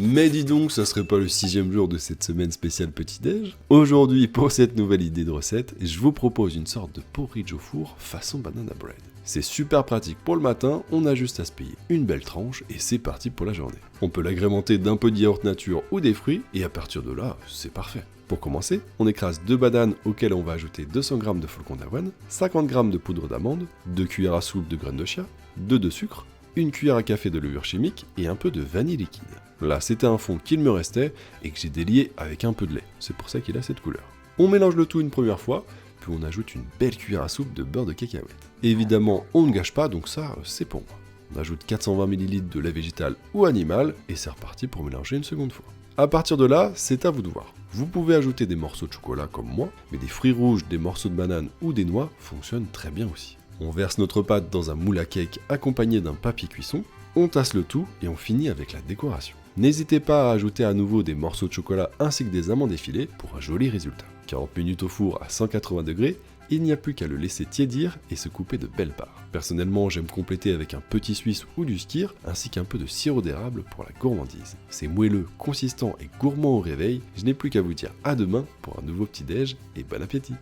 Mais dis donc, ça serait pas le 6e jour de cette semaine spéciale petit-déj? Aujourd'hui, pour cette nouvelle idée de recette, je vous propose une sorte de porridge au four façon banana bread. C'est super pratique pour le matin, on a juste à se payer une belle tranche et c'est parti pour la journée. On peut l'agrémenter d'un peu de yaourt nature ou des fruits et à partir de là, c'est parfait. Pour commencer, on écrase 2 bananes auxquelles on va ajouter 200 g de flocons d'avoine, 50 g de poudre d'amande, 2 cuillères à soupe de graines de chia, 2 de sucre, 1 cuillère à café de levure chimique et un peu de vanille liquide. Là, c'était un fond qu'il me restait et que j'ai délié avec un peu de lait. C'est pour ça qu'il a cette couleur. On mélange le tout une première fois, puis on ajoute une belle cuillère à soupe de beurre de cacahuète. Évidemment, on ne gâche pas, donc ça, c'est pour moi. On ajoute 420 ml de lait végétal ou animal et c'est reparti pour mélanger une seconde fois. À partir de là, c'est à vous de voir. Vous pouvez ajouter des morceaux de chocolat comme moi, mais des fruits rouges, des morceaux de banane ou des noix fonctionnent très bien aussi. On verse notre pâte dans un moule à cake accompagné d'un papier cuisson, on tasse le tout et on finit avec la décoration. N'hésitez pas à ajouter à nouveau des morceaux de chocolat ainsi que des amandes effilées pour un joli résultat. 40 minutes au four à 180 degrés, il n'y a plus qu'à le laisser tiédir et se couper de belles parts. Personnellement, j'aime compléter avec un petit suisse ou du skyr ainsi qu'un peu de sirop d'érable pour la gourmandise. C'est moelleux, consistant et gourmand au réveil, je n'ai plus qu'à vous dire à demain pour un nouveau petit déj et bon appétit.